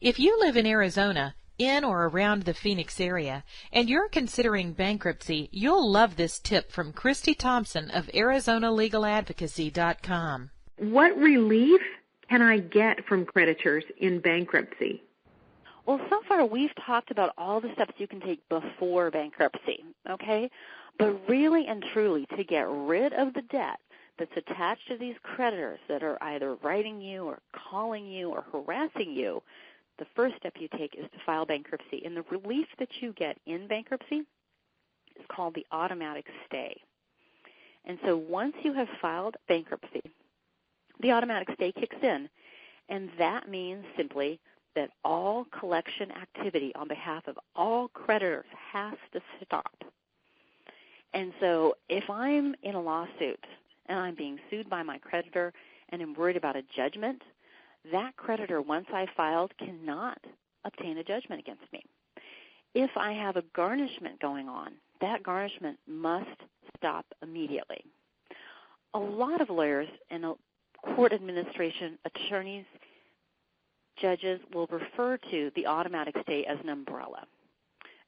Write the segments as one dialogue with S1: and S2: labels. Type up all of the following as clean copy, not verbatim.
S1: If you live in Arizona, in or around the Phoenix area, and you're considering bankruptcy, you'll love this tip from Christy Thompson of ArizonaLegalAdvocacy.com.
S2: What relief can I get from creditors in bankruptcy?
S3: Well, so far we've talked about all the steps you can take before bankruptcy, okay? But really and truly, to get rid of the debt that's attached to these creditors that are either writing you or calling you or harassing you, the first step you take is to file bankruptcy. And the relief that you get in bankruptcy is called the automatic stay. And so once you have filed bankruptcy, the automatic stay kicks in, and that means simply that all collection activity on behalf of all creditors has to stop. And so if I'm in a lawsuit and I'm being sued by my creditor and I'm worried about a judgment, that creditor, once I filed, cannot obtain a judgment against me. If I have a garnishment going on, that garnishment must stop immediately. A lot of lawyers and court administration, attorneys, judges will refer to the automatic stay as an umbrella.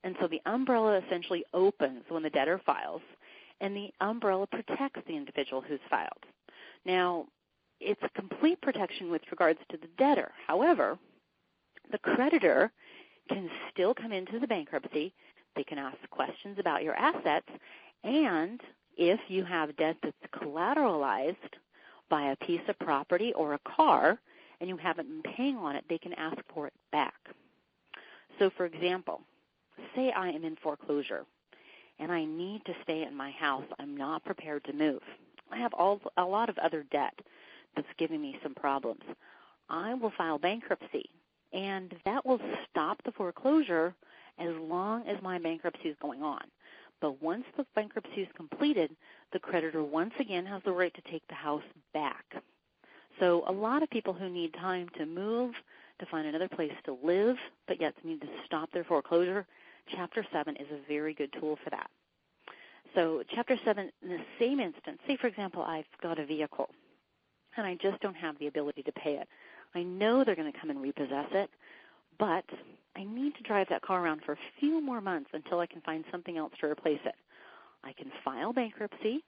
S3: And so the umbrella essentially opens when the debtor files, and the umbrella protects the individual who's filed. Now, it's a complete protection with regards to the debtor. However, the creditor can still come into the bankruptcy. They can ask questions about your assets, and if you have debt that's collateralized by a piece of property or a car and you haven't been paying on it, they can ask for it back. So, for example, say I am in foreclosure and I need to stay in my house. I'm not prepared to move. I have a lot of other debt that's giving me some problems. I will file bankruptcy, and that will stop the foreclosure as long as my bankruptcy is going on. But once the bankruptcy is completed, the creditor once again has the right to take the house back. So a lot of people who need time to move, to find another place to live, but yet need to stop their foreclosure, Chapter 7 is a very good tool for that. So Chapter 7, in the same instance, say, for example, I've got a vehicle, and I just don't have the ability to pay it. I know they're going to come and repossess it, but I need to drive that car around for a few more months until I can find something else to replace it. I can file bankruptcy.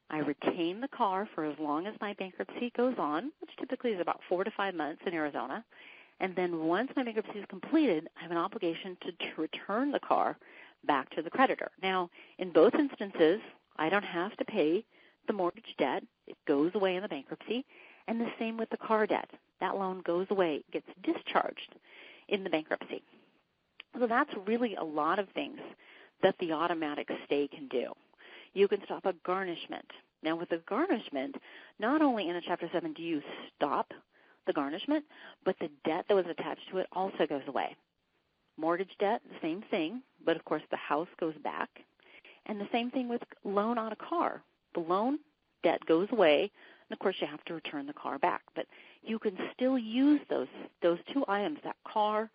S3: I retain the car for as long as my bankruptcy goes on, which typically is about 4 to 5 months in Arizona. And then once my bankruptcy is completed, I have an obligation to return the car back to the creditor. Now, in both instances, I don't have to pay the mortgage debt. It goes away in the bankruptcy. And the same with the car debt. That loan goes away, gets discharged in the bankruptcy. So that's really a lot of things that the automatic stay can do. You can stop a garnishment. Now, with a garnishment, not only in a Chapter 7 do you stop the garnishment, but the debt that was attached to it also goes away. Mortgage debt, the same thing, but of course the house goes back. And the same thing with loan on a car. The loan debt goes away, and of course you have to return the car back. But you can still use those two items, that car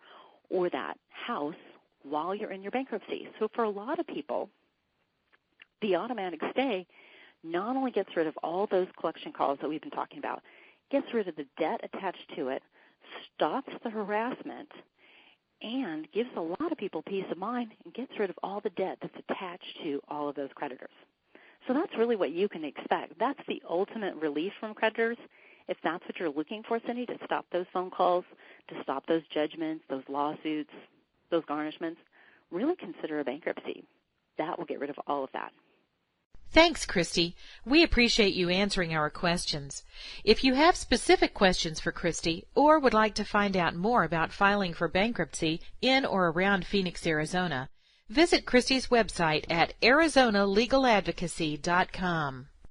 S3: or that house, while you're in your bankruptcy. So for a lot of people, the automatic stay not only gets rid of all those collection calls that we've been talking about, gets rid of the debt attached to it, stops the harassment, and gives a lot of people peace of mind and gets rid of all the debt that's attached to all of those creditors. So that's really what you can expect. That's the ultimate relief from creditors. If that's what you're looking for, Cindy, to stop those phone calls, to stop those judgments, those lawsuits, those garnishments, really consider a bankruptcy. That will get rid of all of that.
S1: Thanks, Christy. We appreciate you answering our questions. If you have specific questions for Christy or would like to find out more about filing for bankruptcy in or around Phoenix, Arizona, visit Christy's website at ArizonaLegalAdvocacy.com.